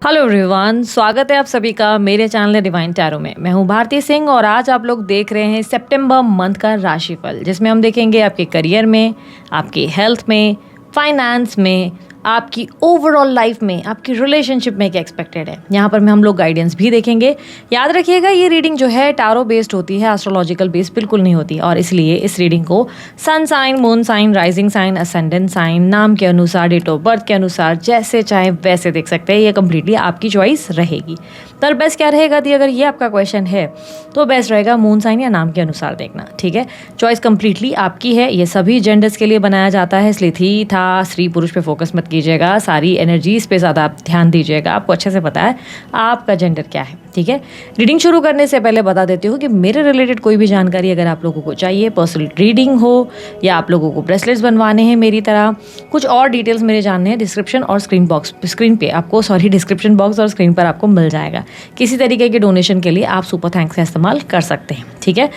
Hello everyone, स्वागत है आप सभी का मेरे चैनल डिवाइन टैरो में। मैं हूं भारती सिंह और आज आप लोग देख रहे हैं सितंबर मंथ का राशिफल, जिसमें हम देखेंगे आपके करियर में, आपकी हेल्थ में, फाइनेंस में, आपकी ओवरऑल लाइफ में, आपकी रिलेशनशिप में क्या एक्सपेक्टेड है। यहाँ पर हम लोग गाइडेंस भी देखेंगे। याद रखिएगा, ये रीडिंग जो है टैरो बेस्ड होती है, एस्ट्रोलॉजिकल बेस्ड बिल्कुल नहीं होती, और इसलिए इस रीडिंग को sun sign, moon sign, rising sign, ascendant sign, नाम के अनुसार, डेट ऑफ बर्थ के अनुसार जैसे चाहे वैसे देख सकते हैं। ये कम्प्लीटली आपकी चॉइस रहेगी। तो बेस्ट क्या रहेगा दी, अगर ये आपका क्वेश्चन है तो बेस्ट रहेगा मून साइन या नाम के अनुसार देखना। ठीक है, चॉइस कम्प्लीटली आपकी है। ये सभी जेंडर्स के लिए बनाया जाता है, इसलिए थी था स्त्री पुरुष पे फोकस मत कीजिएगा, सारी एनर्जीज पे ज़्यादा आप ध्यान दीजिएगा। आपको अच्छे से पता है आपका जेंडर क्या है। ठीक है, रीडिंग शुरू करने से पहले बता देती हूँ कि मेरे रिलेटेड कोई भी जानकारी अगर आप लोगों को चाहिए, पर्सनल रीडिंग हो या आप लोगों को ब्रेसलेट्स बनवाने हैं मेरी तरह, कुछ और डिटेल्स मेरे जानने हैं, डिस्क्रिप्शन और स्क्रीन बॉक्स और स्क्रीन पर आपको मिल जाएगा। किसी तरीके के डोनेशन के लिए आप सुपर थैंक्स का इस्तेमाल कर सकते हैं। ठीक है,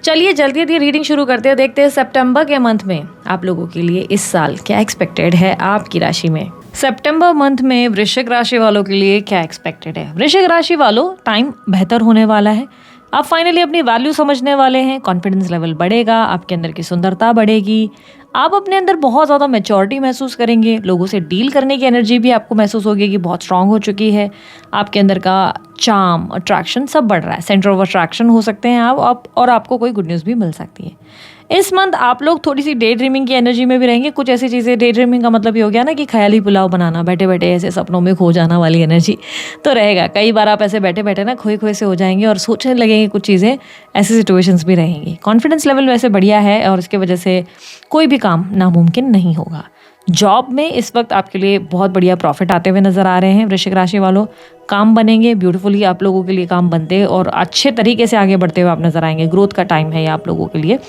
चलिए जल्दी रीडिंग शुरू करते हैं। देखते हैं सितंबर के मंथ में आप लोगों के लिए इस साल क्या एक्सपेक्टेड है आपकी राशि में। सितंबर मंथ में वृश्चिक राशि वालों के लिए क्या एक्सपेक्टेड है। वृश्चिक राशि वालों, टाइम बेहतर होने वाला है। आप फाइनली अपनी वैल्यू समझने वाले हैं। कॉन्फिडेंस लेवल बढ़ेगा, आपके अंदर की सुंदरता बढ़ेगी, आप अपने अंदर बहुत ज़्यादा मैच्योरिटी महसूस करेंगे। लोगों से डील करने की एनर्जी भी आपको महसूस होगी कि बहुत स्ट्रांग हो चुकी है। आपके अंदर का चार्म, अट्रैक्शन सब बढ़ रहा है। सेंटर ऑफ अट्रैक्शन हो सकते हैं आप और आपको कोई गुड न्यूज़ भी मिल सकती है। इस मंथ आप लोग थोड़ी सी डे ड्रीमिंग की एनर्जी में भी रहेंगे। कुछ ऐसी चीज़ें, डे ड्रीमिंग का मतलब ये हो गया ना कि ख्याली पुलाव बनाना, बैठे बैठे ऐसे सपनों में खो जाना वाली एनर्जी तो रहेगा। कई बार आप ऐसे बैठे बैठे ना खोए खोए से हो जाएंगे और सोचने लगेंगे कुछ चीज़ें, ऐसी सिचुएशंस भी रहेंगी। कॉन्फिडेंस लेवल वैसे बढ़िया है और इसकी वजह से कोई भी काम नामुमकिन नहीं होगा। जॉब में इस वक्त आपके लिए बहुत बढ़िया प्रॉफिट आते हुए नजर आ रहे हैं। वृश्चिक राशि वालों, काम बनेंगे, ब्यूटीफुली आप लोगों के लिए काम बनते और अच्छे तरीके से आगे बढ़ते हुए आप नजर आएंगे। ग्रोथ का टाइम है ये आप लोगों के लिए।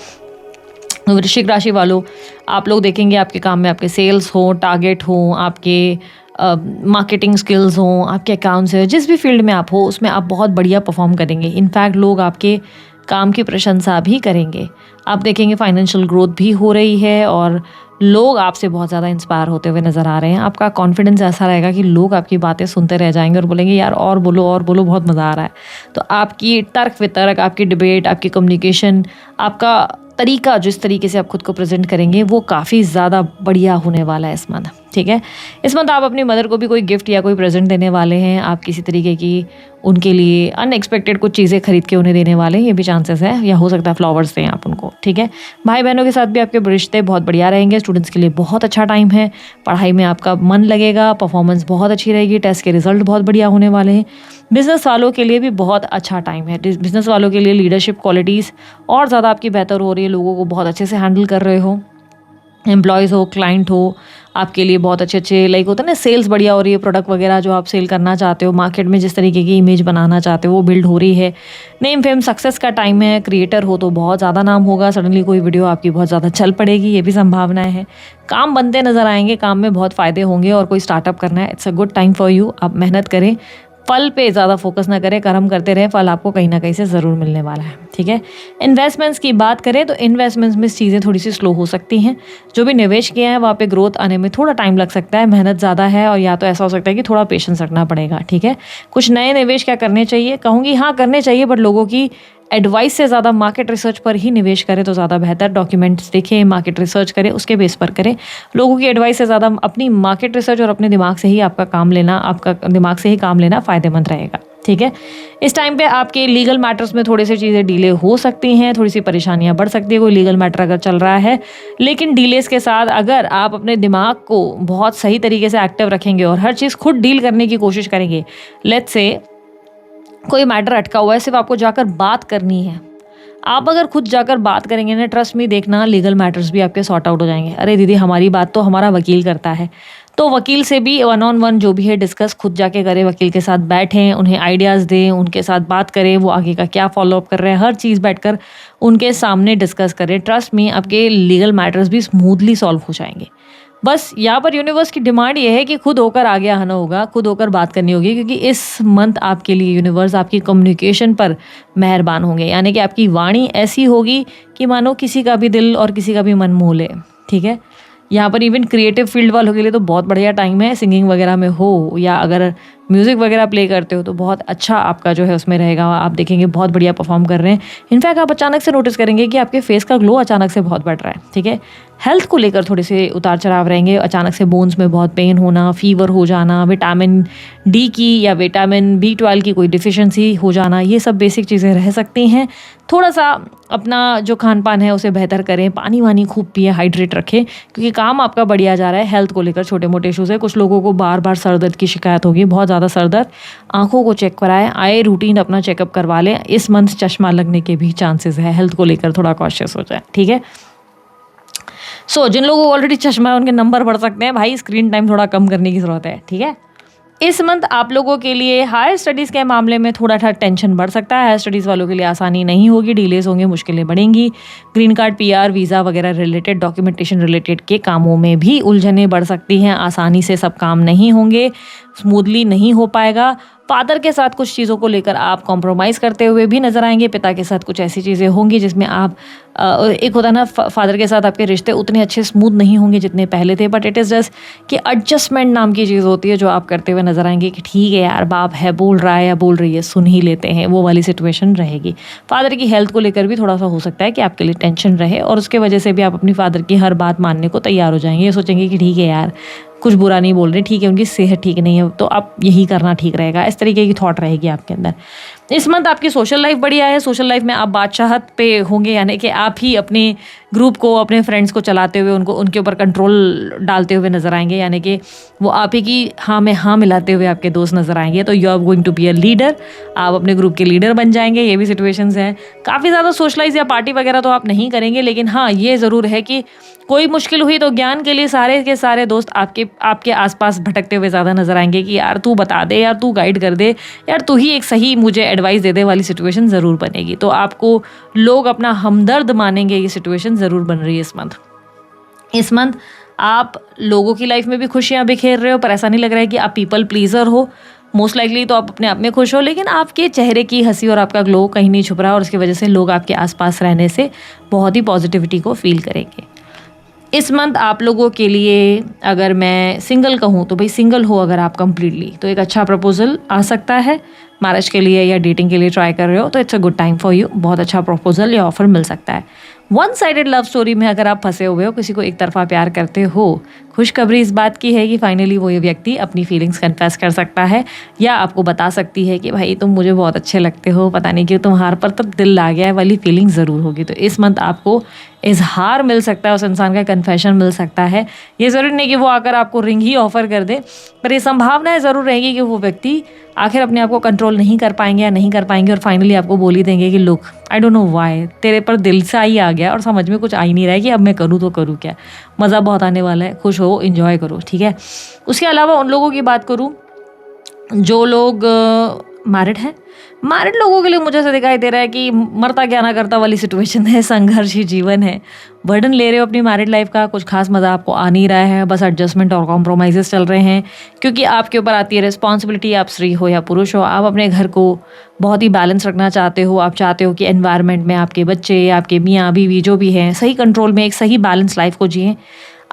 वृश्चिक राशि वालों, आप लोग देखेंगे आपके काम में आपके सेल्स हो, टारगेट हो, आपके मार्केटिंग स्किल्स हो, आपके अकाउंट्स है, जिस भी फील्ड में आप हो उसमें आप बहुत बढ़िया परफॉर्म करेंगे। इनफैक्ट लोग आपके काम की प्रशंसा भी करेंगे। आप देखेंगे फाइनेंशियल ग्रोथ भी हो रही है और लोग आपसे बहुत ज़्यादा इंस्पायर होते हुए नज़र आ रहे हैं। आपका कॉन्फिडेंस ऐसा रहेगा कि लोग आपकी बातें सुनते रह जाएंगे और बोलेंगे यार और बोलो, बहुत मज़ा आ रहा है। तो आपकी तर्क वितर्क, आपकी डिबेट, आपकी कम्युनिकेशन, आपका तरीका, जिस तरीके से आप खुद को प्रेजेंट करेंगे वो काफ़ी ज़्यादा बढ़िया होने वाला है इस मंथ। ठीक है, इस मंथ आप अपनी मदर को भी कोई गिफ्ट या कोई प्रेजेंट देने वाले हैं। आप किसी तरीके की उनके लिए अनएक्सपेक्टेड कुछ चीज़ें खरीद के उन्हें देने वाले हैं, ये भी चांसेस है, या हो सकता है फ्लावर्स दें आप उनको। ठीक है, भाई बहनों के साथ भी आपके रिश्ते बहुत बढ़िया रहेंगे। स्टूडेंट्स के लिए बहुत अच्छा टाइम है। पढ़ाई में आपका मन लगेगा, परफॉर्मेंस बहुत अच्छी रहेगी, टेस्ट के रिजल्ट बहुत बढ़िया होने वाले हैं। बिजनेस वालों के लिए भी बहुत अच्छा टाइम है। बिजनेस वालों के लिए लीडरशिप क्वालिटीज़ और ज़्यादा आपकी बेहतर हो रही है। लोगों को बहुत अच्छे से हैंडल कर रहे हो, एम्प्लॉयज़ हो, क्लाइंट हो, आपके लिए बहुत अच्छे लाइक होता है ना, सेल्स बढ़िया हो रही है। प्रोडक्ट वगैरह जो आप सेल करना चाहते हो, मार्केट में जिस तरीके की इमेज बनाना चाहते हो वो बिल्ड हो रही है। नेम फेम सक्सेस का टाइम है। क्रिएटर हो तो बहुत ज़्यादा नाम होगा। सडनली कोई वीडियो आपकी बहुत ज़्यादा चल पड़ेगी, ये भी संभावनाएं हैं। काम बनते नजर आएंगे, काम में बहुत फ़ायदे होंगे और कोई स्टार्टअप करना है, it's a good time for you. आप मेहनत करें, फल पे ज़्यादा फोकस ना करें, कर्म करते रहें, फल आपको कहीं ना कहीं से ज़रूर मिलने वाला है। ठीक है, इन्वेस्टमेंट्स की बात करें तो इन्वेस्टमेंट्स में चीज़ें थोड़ी सी स्लो हो सकती हैं। जो भी निवेश किया है वहाँ पे ग्रोथ आने में थोड़ा टाइम लग सकता है, मेहनत ज़्यादा है और या तो ऐसा हो सकता है कि थोड़ा पेशेंस रखना पड़ेगा। ठीक है, कुछ नए निवेश क्या करने चाहिए, कहूँगी हाँ करने चाहिए, बट लोगों की एडवाइस से ज़्यादा मार्केट रिसर्च पर ही निवेश करें तो ज़्यादा बेहतर। डॉक्यूमेंट्स देखें, मार्केट रिसर्च करें, उसके बेस पर करें। लोगों की एडवाइस से ज़्यादा अपनी मार्केट रिसर्च और अपने दिमाग से ही आपका दिमाग से ही काम लेना फ़ायदेमंद रहेगा। ठीक है, इस टाइम पे आपके लीगल मैटर्स में थोड़ी सी चीज़ें डिले हो सकती हैं, थोड़ी सी परेशानियां बढ़ सकती है। कोई लीगल मैटर अगर चल रहा है, लेकिन डिलेस के साथ अगर आप अपने दिमाग को बहुत सही तरीके से एक्टिव रखेंगे और हर चीज़ खुद डील करने की कोशिश करेंगे, लेट्स से कोई मैटर अटका हुआ है, सिर्फ आपको जाकर बात करनी है। आप अगर खुद जाकर बात करेंगे ना, ट्रस्ट में देखना, लीगल मैटर्स भी आपके सॉर्ट आउट हो जाएंगे। अरे दीदी, हमारी बात तो हमारा वकील करता है, तो वकील से भी 1-on-1 जो भी है डिस्कस खुद जाके करें। वकील के साथ बैठें, उन्हें आइडियाज़ दें, उनके साथ बात करें, वो आगे का क्या फॉलोअप कर रहे हैं, हर चीज़ बैठकर उनके सामने डिस्कस करें। ट्रस्ट में आपके लीगल मैटर्स भी स्मूथली सॉल्व हो जाएंगे। बस यहाँ पर यूनिवर्स की डिमांड ये है कि खुद होकर आगे आना होगा, खुद होकर बात करनी होगी, क्योंकि इस मंथ आपके लिए यूनिवर्स आपकी कम्युनिकेशन पर मेहरबान होंगे। यानी कि आपकी वाणी ऐसी होगी कि मानो किसी का भी दिल और किसी का भी मन मोह ले। ठीक है, यहाँ पर इवन क्रिएटिव फील्ड वालों के लिए तो बहुत बढ़िया टाइम है। सिंगिंग वगैरह में हो या अगर म्यूज़िक वगैरह प्ले करते हो तो बहुत अच्छा आपका जो है उसमें रहेगा, आप देखेंगे बहुत बढ़िया परफॉर्म कर रहे हैं। इनफैक्ट आप अचानक से नोटिस करेंगे कि आपके फेस का ग्लो अचानक से बहुत बढ़ रहा है, ठीक है। हेल्थ को लेकर थोड़े से उतार चढ़ाव रहेंगे, अचानक से बोन्स में बहुत पेन होना, फीवर हो जाना, विटामिन डी की या विटामिन B12 की कोई डिफिशिएंसी हो जाना, ये सब बेसिक चीज़ें रह सकती हैं। थोड़ा सा अपना जो खान पान है उसे बेहतर करें, पानी वानी खूब पिए, हाइड्रेट रखें, क्योंकि काम आपका बढ़िया जा रहा है। हेल्थ को लेकर छोटे मोटे इशूज़ है, कुछ लोगों को बार बार सर दर्द की शिकायत होगी, बहुत ज़्यादा सर दर्द, आँखों को चेक कराएं, आए रूटीन अपना चेकअप करवा लें। इस मंथ चश्मा लगने के भी चांसेस है, हेल्थ को लेकर थोड़ा कॉशियस हो जाए, ठीक है। जिन लोगों को ऑलरेडी चश्मा है उनके नंबर बढ़ सकते हैं, भाई स्क्रीन टाइम थोड़ा कम करने की ज़रूरत है, ठीक है। इस मंथ आप लोगों के लिए हायर स्टडीज़ के मामले में थोड़ा सा टेंशन बढ़ सकता है। हायर स्टडीज़ वालों के लिए आसानी नहीं होगी, डिलेज होंगे, मुश्किलें बढ़ेंगी। ग्रीन कार्ड, PR, वीज़ा वगैरह रिलेटेड, डॉक्यूमेंटेशन रिलेटेड के कामों में भी उलझनें बढ़ सकती हैं। आसानी से सब काम नहीं होंगे, स्मूथली नहीं हो पाएगा। फादर के साथ कुछ चीज़ों को लेकर आप कॉम्प्रोमाइज़ करते हुए भी नज़र आएंगे। पिता के साथ कुछ ऐसी चीज़ें होंगी जिसमें आप एक होता ना, फादर के साथ आपके रिश्ते उतने अच्छे स्मूथ नहीं होंगे जितने पहले थे, बट इट इज़ जस्ट कि एडजस्टमेंट नाम की चीज़ होती है जो आप करते हुए नज़र आएंगे कि ठीक है यार, बाप है, बोल रहा है या बोल रही है, सुन ही लेते हैं, वो वाली सिचुएशन रहेगी। फादर की हेल्थ को लेकर भी थोड़ा सा हो सकता है कि आपके लिए टेंशन रहे, और उसके वजह से भी आप अपनी फादर की हर बात मानने को तैयार हो जाएंगे। ये सोचेंगे कि ठीक है यार, कुछ बुरा नहीं बोल रहे, ठीक है, उनकी सेहत ठीक नहीं है तो आप यही करना ठीक रहेगा, इस तरीके की थॉट रहेगी आपके अंदर। इस मंथ आपकी सोशल लाइफ बढ़िया है। सोशल लाइफ में आप बादशाहत पे होंगे, यानी कि आप ही अपने ग्रुप को, अपने फ्रेंड्स को चलाते हुए उनके ऊपर कंट्रोल डालते हुए नजर आएंगे, यानी कि वो आप ही की हाँ में हाँ मिलाते हुए आपके दोस्त नजर आएंगे। तो you are going to be a leader, आप अपने ग्रुप के लीडर बन जाएंगे। ये भी सिचुएशंस हैं। काफ़ी ज़्यादा सोशलाइज या पार्टी वगैरह तो आप नहीं करेंगे, लेकिन हाँ ये ज़रूर है कि कोई मुश्किल हुई तो ज्ञान के लिए सारे के सारे दोस्त आपके आसपास भटकते हुए ज़्यादा नजर आएंगे कि यार तू बता दे, यार तू गाइड कर दे, यार तू ही एक सही मुझे एडवाइस दे दे वाली सिचुएशन ज़रूर बनेगी। तो आपको लोग अपना हमदर्द मानेंगे, ये सिचुएशन ज़रूर बन रही है इस मंथ। इस मंथ आप लोगों की लाइफ में भी खुशियाँ बिखेर रहे हो, पर ऐसा नहीं लग रहा है कि आप पीपल प्लीजर हो। मोस्ट लाइकली तो आप अपने आप में खुश हो, लेकिन आपके चेहरे की हंसी और आपका ग्लो कहीं नहीं छुप रहा, और उसकी वजह से लोग आपके आसपास रहने से बहुत ही पॉजिटिविटी को फील करेंगे। इस मंथ आप लोगों के लिए अगर मैं सिंगल कहूँ तो भाई सिंगल हो अगर आप कंप्लीटली, तो एक अच्छा प्रपोजल आ सकता है मैरिज के लिए या डेटिंग के लिए ट्राई कर रहे हो तो it's a good time for you. बहुत अच्छा प्रपोजल या ऑफर मिल सकता है। वन साइडेड लव स्टोरी में अगर आप फंसे हुए हो, किसी को एक तरफा प्यार करते हो, खुशखबरी इस बात की है कि फाइनली वो ये व्यक्ति अपनी फीलिंग्स कन्फेस कर सकता है, या आपको बता सकती है कि भाई तुम मुझे बहुत अच्छे लगते हो, पता नहीं क्यों तुम्हारे पर तो दिल आ गया है वाली फीलिंग ज़रूर होगी। तो इस मंथ आपको इजहार मिल सकता है, उस इंसान का कन्फेशन मिल सकता है। ये ज़रूरी नहीं कि वो आकर आपको रिंग ही ऑफर कर दे, पर ये संभावनाएं ज़रूर रहेगी कि वो व्यक्ति आखिर अपने आप को कंट्रोल नहीं कर पाएंगे या नहीं कर पाएंगे, और फाइनली आपको बोल ही देंगे कि look I don't know why, तेरे पर दिल से ही आ गया और समझ में कुछ आ ही नहीं रहा है कि अब मैं करूँ तो करूँ क्या। मज़ा बहुत आने वाला है, खुश हो, इंजॉय करो, ठीक है। उसके अलावा उन लोगों की बात करूँ जो लोग मैरिड हैं, मैरिड लोगों के लिए मुझे ऐसा दिखाई दे रहा है कि मरता क्या ना करता वाली सिचुएशन है, संघर्ष ही जीवन है। बर्डन ले रहे हो अपनी मैरिड लाइफ का, कुछ खास मज़ा आपको आ नहीं रहा है, बस एडजस्टमेंट और कॉम्प्रोमाइज़ेस चल रहे हैं, क्योंकि आपके ऊपर आती है रिस्पॉन्सिबिलिटी। आप स्त्री हो या पुरुष हो, आप अपने घर को बहुत ही बैलेंस रखना चाहते हो। आप चाहते हो कि एनवायरनमेंट में आपके बच्चे, आपके मियाँ बीवी जो भी हैं, सही कंट्रोल में एक सही बैलेंस लाइफ को जिएं।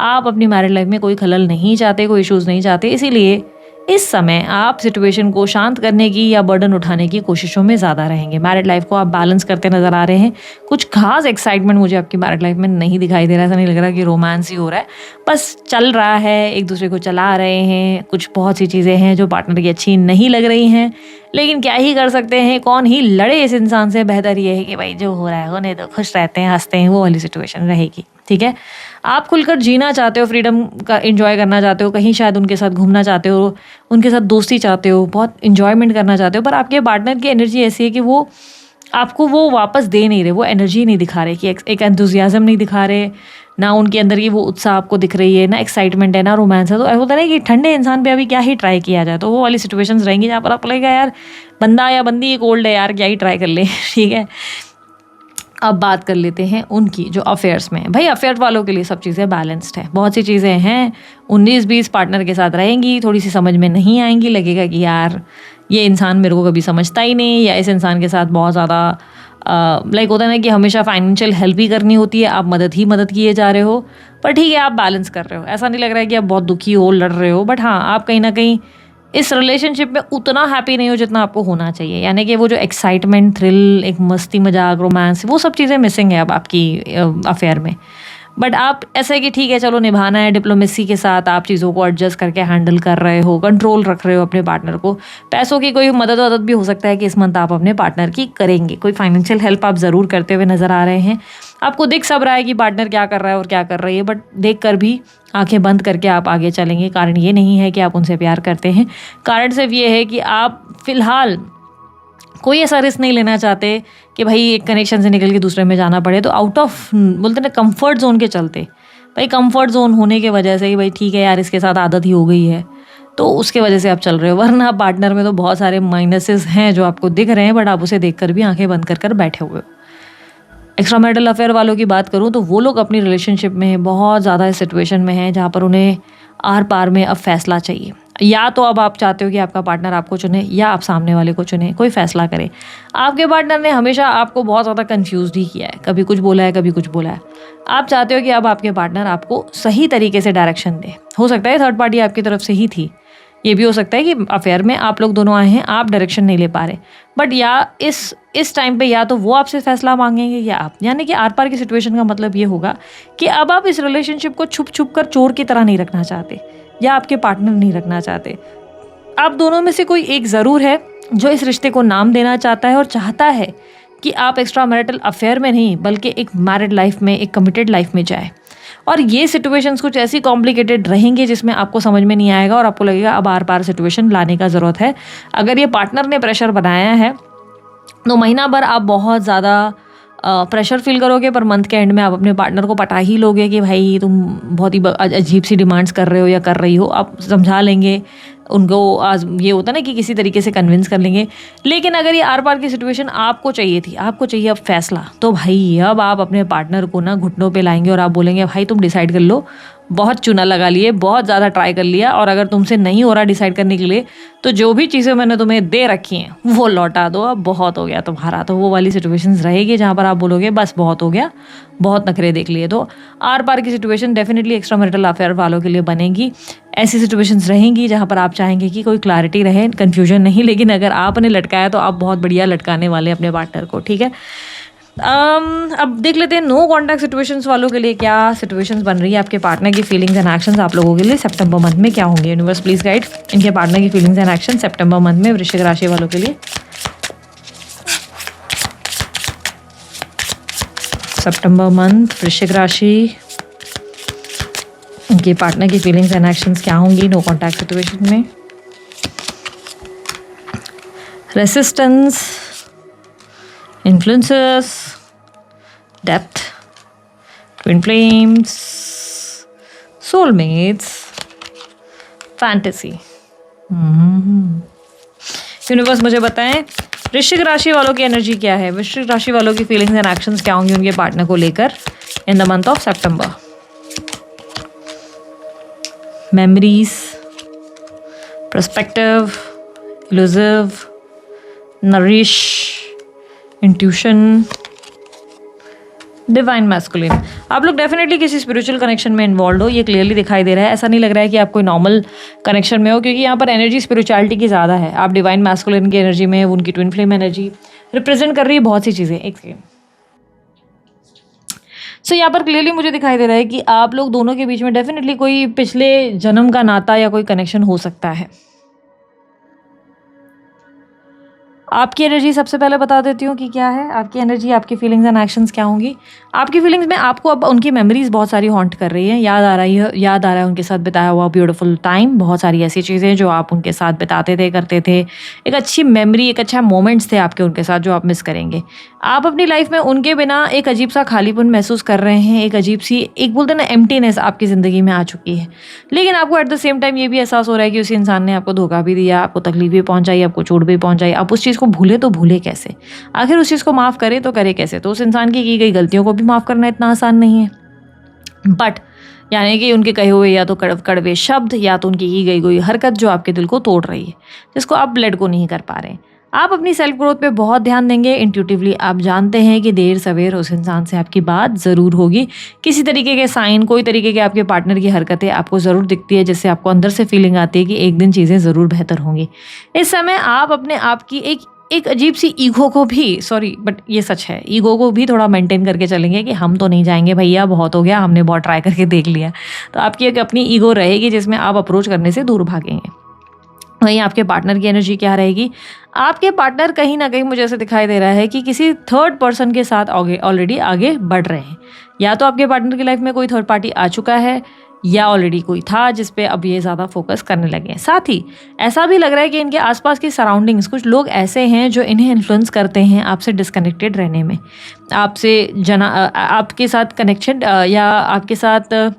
आप अपनी मैरिड लाइफ में कोई खलल नहीं चाहते, कोई इश्यूज़ नहीं चाहते, इसीलिए इस समय आप सिचुएशन को शांत करने की या बर्डन उठाने की कोशिशों में ज़्यादा रहेंगे। मैरिड लाइफ को आप बैलेंस करते नज़र आ रहे हैं। कुछ खास एक्साइटमेंट मुझे आपकी मैरिड लाइफ में नहीं दिखाई दे रहा है। ऐसा नहीं लग रहा कि रोमांस ही हो रहा है, बस चल रहा है, एक दूसरे को चला रहे हैं। कुछ बहुत सी चीज़ें हैं जो पार्टनर की अच्छी नहीं लग रही हैं, लेकिन क्या ही कर सकते हैं, कौन ही लड़े इस इंसान से। बेहतर ये है कि भाई जो हो रहा है होने दो, खुश रहते हैं, हंसते हैं, वो वाली सिचुएशन रहेगी, ठीक है। आप खुलकर जीना चाहते हो, फ्रीडम का एंजॉय करना चाहते हो, कहीं शायद उनके साथ घूमना चाहते हो, उनके साथ दोस्ती चाहते हो, बहुत एंजॉयमेंट करना चाहते हो, पर आपके पार्टनर की एनर्जी ऐसी है कि वो आपको वो वापस दे नहीं रहे, वो एनर्जी नहीं दिखा रहे, कि एक एंथुजियाज्म नहीं दिखा रहे, ना उनके अंदर की वो उत्साह आपको दिख रही है, ना एक्साइटमेंट है, ना रोमांस है। तो होता है कि ठंडे इंसान पे अभी क्या ही ट्राई किया जाए। तो वो वाली सिचुएशंस रहेंगी जहाँ पर आप लगेगा यार बंदा या बंदी एक ओल्ड है यार, क्या ही ट्राई कर ले, ठीक है। अब बात कर लेते हैं उनकी जो अफेयर्स में। भाई अफेयर वालों के लिए सब चीज़ें बैलेंस्ड है, बहुत सी चीज़ें हैं 19-20 पार्टनर के साथ रहेंगी, थोड़ी सी समझ में नहीं आएंगी, लगेगा कि यार ये इंसान मेरे को कभी समझता ही नहीं, या इस इंसान के साथ बहुत ज़्यादा लाइक होता है ना कि हमेशा फाइनेंशियल हेल्प ही करनी होती है, आप मदद किए जा रहे हो, पर ठीक है आप बैलेंस कर रहे हो। ऐसा नहीं लग रहा है कि आप बहुत दुखी हो, लड़ रहे हो, बट हाँ आप कहीं ना कहीं इस रिलेशनशिप में उतना हैप्पी नहीं हो जितना आपको होना चाहिए। यानी कि वो जो एक्साइटमेंट, थ्रिल, एक मस्ती मजाक, रोमांस, वो सब चीज़ें मिसिंग है अब आपकी अफेयर में। बट आप ऐसा है कि ठीक है चलो निभाना है, डिप्लोमेसी के साथ आप चीज़ों को एडजस्ट करके हैंडल कर रहे हो, कंट्रोल रख रहे हो अपने पार्टनर को। पैसों की कोई मदद वदद भी हो सकता है कि इस मंथ आप अपने पार्टनर की करेंगे, कोई फाइनेंशियल हेल्प आप ज़रूर करते हुए नज़र आ रहे हैं। आपको दिख सब रहा है कि पार्टनर क्या कर रहा है और क्या कर रही है, बट देख कर भी आंखें बंद करके आप आगे चलेंगे। कारण ये नहीं है कि आप उनसे प्यार करते हैं, कारण सिर्फ ये है कि आप फ़िलहाल कोई ऐसा रिस्क नहीं लेना चाहते कि भाई एक कनेक्शन से निकल के दूसरे में जाना पड़े। तो आउट ऑफ बोलते ना कंफर्ट जोन के चलते, भाई कंफर्ट जोन होने की वजह से कि भाई ठीक है यार इसके साथ आदत ही हो गई है, तो उसके वजह से आप चल रहे हो। वरना पार्टनर में तो बहुत सारे माइनसेस हैं जो आपको दिख रहे हैं, बट आप उसे देख कर भी आंखें बंद कर बैठे हुए हो। एक्स्ट्रा मैरिटल अफेयर वालों की बात करूँ तो वो लोग अपनी रिलेशनशिप में बहुत ज़्यादा इस सिचुएशन में हैं जहाँ पर उन्हें आर पार में अब फैसला चाहिए। या तो अब आप चाहते हो कि आपका पार्टनर आपको चुने या आप सामने वाले को चुने, कोई फैसला करे। आपके पार्टनर ने हमेशा आपको बहुत ज़्यादा कंफ्यूज ही किया है, कभी कुछ बोला है कभी कुछ बोला है। आप चाहते हो कि अब आपके पार्टनर आपको सही तरीके से डायरेक्शन दे। हो सकता है थर्ड पार्टी आपकी तरफ से ही थी, ये भी हो सकता है कि अफेयर में आप लोग दोनों आए हैं, आप डायरेक्शन नहीं ले पा रहे, बट या इस टाइम पे या तो वो आपसे फैसला मांगेंगे या आप। यानी कि आर पार की सिचुएशन का मतलब ये होगा कि अब आप इस रिलेशनशिप को छुप छुप कर चोर की तरह नहीं रखना चाहते, या आपके पार्टनर नहीं रखना चाहते। आप दोनों में से कोई एक ज़रूर है जो इस रिश्ते को नाम देना चाहता है और चाहता है कि आप एक्स्ट्रा मैरिटल अफेयर में नहीं बल्कि एक मैरिड लाइफ में, एक कमिटेड लाइफ में जाए। और ये सिचुएशंस कुछ ऐसी कॉम्प्लिकेटेड रहेंगी जिसमें आपको समझ में नहीं आएगा और आपको लगेगा अब आर पार सिचुएशन लाने का ज़रूरत है। अगर ये पार्टनर ने प्रेशर बनाया है तो महीना भर आप बहुत ज़्यादा प्रेशर फील करोगे, पर मंथ के एंड में आप अपने पार्टनर को पटा ही लोगे कि भाई तुम बहुत ही अजीब सी डिमांड्स कर रहे हो या कर रही हो। आप समझा लेंगे उनको, आज ये होता ना कि किसी तरीके से कन्विंस कर लेंगे। लेकिन अगर ये आर पार की सिचुएशन आपको चाहिए थी, आपको चाहिए अब फैसला, तो भाई अब आप अपने पार्टनर को ना घुटनों पे लाएंगे और आप बोलेंगे भाई तुम डिसाइड कर लो, बहुत चुना लगा लिए, बहुत ज़्यादा ट्राई कर लिया, और अगर तुमसे नहीं हो रहा डिसाइड करने के लिए तो जो भी चीज़ें मैंने तुम्हें दे रखी हैं वो लौटा दो, अब बहुत हो गया तुम्हारा। तो वो वाली सिचुएशंस रहेगी जहाँ पर आप बोलोगे बस बहुत हो गया, बहुत नखरे देख लिए। तो आर पार की situation definitely extra marital affair वालों के लिए बनेगी। ऐसी सिचुएशंस रहेंगी जहाँ पर आप चाहेंगे कि कोई क्लैरिटी रहे, कन्फ्यूजन नहीं। लेकिन अगर आपने लटकाया तो आप बहुत बढ़िया लटकाने वाले अपने पार्टनर को, ठीक है। अब देख लेते हैं नो कॉन्टैक्ट सिचुएशंस वालों के लिए क्या सिचुएशंस बन रही है। आपके पार्टनर की फीलिंग्स एंड एक्शंस आप लोगों के लिए सितंबर मंथ में क्या होंगे। यूनिवर्स प्लीज गाइड इनके पार्टनर की feelings and action September month में वृश्चिक राशि वालों के लिए। सितंबर मंथ वृश्चिक राशि, इनके पार्टनर की फीलिंग्स एंड एक्शंस क्या होंगी नो कॉन्टैक्ट सिचुएशन में। Resistance, influences, depth, twin flames, soulmates, fantasy। Universe मुझे बताएं वृश्चिक राशि वालों की एनर्जी क्या है, वृश्चिक राशि वालों की फीलिंग्स एंड एक्शंस क्या होंगी उनके पार्टनर को लेकर in the month of September. Memories, perspective, elusive, nourish, intuition, divine masculine. आप लोग डेफिनेटली किसी स्पिरिचुअल कनेक्शन में इन्वॉल्व हो, ये क्लियरली दिखाई दे रहा है। ऐसा नहीं लग रहा है कि आप कोई नॉर्मल कनेक्शन में हो, क्योंकि यहाँ पर एनर्जी स्पिरिचुअलिटी की ज़्यादा है। आप डिवाइन मैस्कुलिन की एनर्जी में, उनकी ट्विन फ्लेम एनर्जी रिप्रेजेंट कर रही है बहुत सी चीज़ें एक सेकेंड। सो यहाँ पर क्लियरली मुझे दिखाई दे रहा है कि आप लोग दोनों के बीच में डेफिनेटली कोई पिछले जन्म का नाता या कोई कनेक्शन हो सकता है। आपकी एनर्जी सबसे पहले बता देती हूँ कि क्या है आपकी एनर्जी, आपकी फीलिंग्स एंड एक्शंस क्या होंगी। आपकी फीलिंग्स में आपको अब उनकी मेमोरीज बहुत सारी हॉन्ट कर रही हैं, याद आ रहा है उनके साथ बिताया हुआ ब्यूटीफुल टाइम, बहुत सारी ऐसी चीज़ें जो आप उनके साथ बिताते थे, करते थे। एक अच्छी मेमोरी, एक अच्छा मोमेंट्स थे आपके उनके साथ जो आप मिस करेंगे। आप अपनी लाइफ में उनके बिना एक अजीब सा खालीपन महसूस कर रहे हैं, एक अजीब सी, एक बोलते ना एम्प्टीनेस आपकी ज़िंदगी में आ चुकी है। लेकिन आपको एट द सेम टाइम ये भी एहसास हो रहा है कि उसी इंसान ने आपको धोखा भी दिया, आपको तकलीफ भी पहुंचाई, आपको चोट भी पहुंचाई। आप उस चीज़ को भूले तो भूले कैसे, आखिर उस चीज़ को माफ़ करे तो करे कैसे। तो उस इंसान की गई गलतियों को भी माफ़ करना इतना आसान नहीं है। बट यानी कि उनके कहे हुए या तो कड़वे शब्द या तो उनकी की गई कोई हरकत जो आपके दिल को तोड़ रही है, जिसको आप लेट को नहीं कर पा रहे हैं। आप अपनी सेल्फ ग्रोथ पे बहुत ध्यान देंगे। इंट्यूटिवली आप जानते हैं कि देर सवेर उस इंसान से आपकी बात ज़रूर होगी। किसी तरीके के साइन, कोई तरीके के आपके पार्टनर की हरकतें आपको ज़रूर दिखती है, जिससे आपको अंदर से फीलिंग आती है कि एक दिन चीज़ें ज़रूर बेहतर होंगी। इस समय आप अपने आप की एक अजीब सी ईगो को भी, सॉरी बट ये सच है, ईगो को भी थोड़ा मेंटेन करके चलेंगे कि हम तो नहीं जाएंगे भैया, बहुत हो गया, हमने बहुत ट्राई करके देख लिया। तो आपकी एक अपनी ईगो रहेगी जिसमें आप अप्रोच करने से दूर भागेंगे। वहीं आपके पार्टनर की एनर्जी क्या रहेगी? आपके पार्टनर कहीं ना कहीं मुझे ऐसे दिखाई दे रहा है कि किसी थर्ड पर्सन के साथ ऑलरेडी आगे बढ़ रहे हैं। या तो आपके पार्टनर की लाइफ में कोई थर्ड पार्टी आ चुका है, या ऑलरेडी कोई था जिस पे अब ये ज़्यादा फोकस करने लगे हैं। साथ ही ऐसा भी लग रहा है कि इनके आसपास की सराउंडिंग्स, कुछ लोग ऐसे हैं जो इन्हें इन्फ्लुएंस करते हैं आपसे डिस्कनेक्टेड रहने में, आपके साथ कनेक्शन या आपके साथ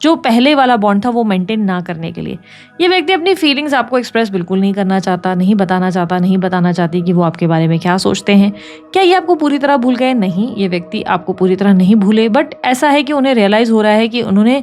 जो पहले वाला बॉन्ड था वो मेंटेन ना करने के लिए। ये व्यक्ति अपनी फीलिंग्स आपको एक्सप्रेस बिल्कुल नहीं करना चाहता, नहीं बताना चाहती कि वो आपके बारे में क्या सोचते हैं। क्या ये आपको पूरी तरह भूल गए? नहीं, ये व्यक्ति आपको पूरी तरह नहीं भूले, बट ऐसा है कि उन्हें रियलाइज़ हो रहा है कि उन्होंने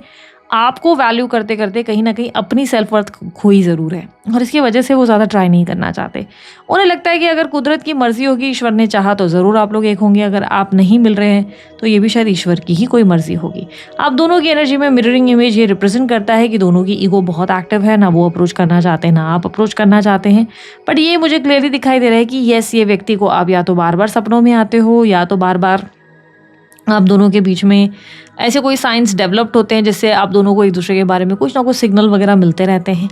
आपको वैल्यू करते करते कहीं ना कहीं अपनी सेल्फ वर्थ खोई ज़रूर है, और इसकी वजह से वो ज़्यादा ट्राई नहीं करना चाहते। उन्हें लगता है कि अगर कुदरत की मर्जी होगी, ईश्वर ने चाहा तो ज़रूर आप लोग एक होंगे। अगर आप नहीं मिल रहे हैं तो ये भी शायद ईश्वर की ही कोई मर्जी होगी। आप दोनों की एनर्जी में मिररिंग इमेज ये रिप्रेजेंट करता है कि दोनों की ईगो बहुत एक्टिव है, ना वो अप्रोच करना चाहते हैं ना आप अप्रोच करना चाहते हैं। बट ये मुझे क्लियरली दिखाई दे रहा है कि येस, ये व्यक्ति को आप या तो बार बार सपनों में आते हो, या तो बार बार आप दोनों के बीच में ऐसे कोई साइंस डेवलप्ड होते हैं जिससे आप दोनों को एक दूसरे के बारे में कुछ ना कुछ सिग्नल वगैरह मिलते रहते हैं।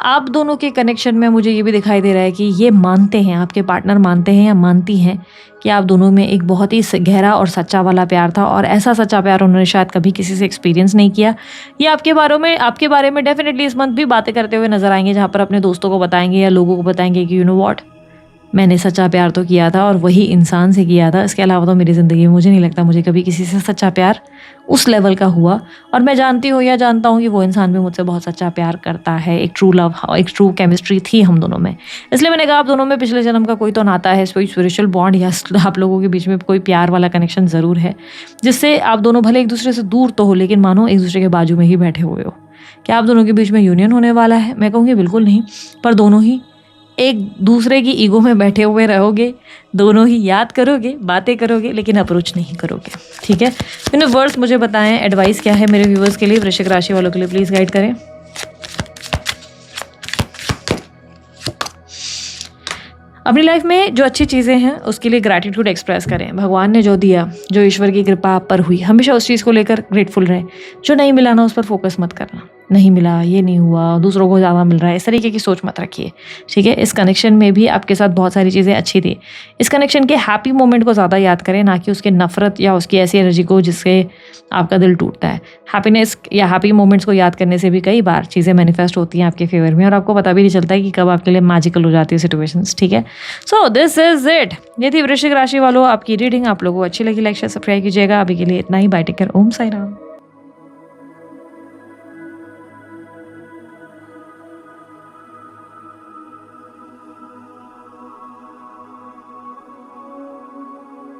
आप दोनों के कनेक्शन में मुझे ये भी दिखाई दे रहा है कि ये मानते हैं, आपके पार्टनर मानते हैं या मानती हैं कि आप दोनों में एक बहुत ही गहरा और सच्चा वाला प्यार था, और ऐसा सच्चा प्यार उन्होंने शायद कभी किसी से एक्सपीरियंस नहीं किया। ये आपके बारे में डेफिनेटली इस मंथ भी बातें करते हुए नजर आएंगे, जहाँ पर अपने दोस्तों को बताएंगे या लोगों को बताएंगे कि यू नो व्हाट, मैंने सच्चा प्यार तो किया था और वही इंसान से किया था। इसके अलावा तो मेरी ज़िंदगी में मुझे नहीं लगता मुझे कभी किसी से सच्चा प्यार उस लेवल का हुआ, और मैं जानती हूँ या जानता हूँ कि वो इंसान भी मुझसे बहुत सच्चा प्यार करता है। एक ट्रू लव, एक ट्रू केमिस्ट्री थी हम दोनों में। इसलिए मैंने कहा आप दोनों में पिछले जन्म का कोई तो नाता है, कोई स्पिरिचुअल बॉन्ड, या आप लोगों के बीच में कोई प्यार वाला कनेक्शन ज़रूर है, जिससे आप दोनों भले एक दूसरे से दूर तो हो, लेकिन मानो एक दूसरे के बाजू में ही बैठे हुए हो। क्या आप दोनों के बीच में यूनियन होने वाला है? मैं कहूँगी बिल्कुल नहीं, पर दोनों ही एक दूसरे की ईगो में बैठे हुए रहोगे, दोनों ही याद करोगे, बातें करोगे, लेकिन अप्रोच नहीं करोगे। ठीक है, यूनिवर्स मुझे बताएं एडवाइस क्या है मेरे व्यूवर्स के लिए, वृश्चिक राशि वालों के लिए प्लीज़ गाइड करें। अपनी लाइफ में जो अच्छी चीज़ें हैं उसके लिए ग्रैटिट्यूड एक्सप्रेस करें। भगवान ने जो दिया, जो ईश्वर की कृपा आप पर हुई, हमेशा उस चीज़ को लेकर ग्रेटफुल रहें। जो नहीं मिला ना, उस पर फोकस मत करना, नहीं मिला, ये नहीं हुआ, दूसरों को ज़्यादा मिल रहा है, इस तरीके की सोच मत रखिए। ठीक है, इस कनेक्शन में भी आपके साथ बहुत सारी चीज़ें अच्छी थी। इस कनेक्शन के हैप्पी मोमेंट को ज़्यादा याद करें, ना कि उसके नफरत या उसकी ऐसी एनर्जी को जिससे आपका दिल टूटता है। हैप्पीनेस या हैप्पी मोमेंट्स को याद करने से भी कई बार चीज़ें मैनिफेस्ट होती हैं आपके फेवर में, और आपको पता भी नहीं चलता है कि कब आपके लिए मैजिकल हो जाती है सिचुएशंस। ठीक है, सो दिस इज इट। ये थी वृश्चिक राशि वालों आपकी रीडिंग। आप लोगों को अच्छी लगी, लाइक शेयर सब्सक्राइब कीजिएगा। अभी के लिए इतना ही। बाय, टेक केयर, ओम साई राम।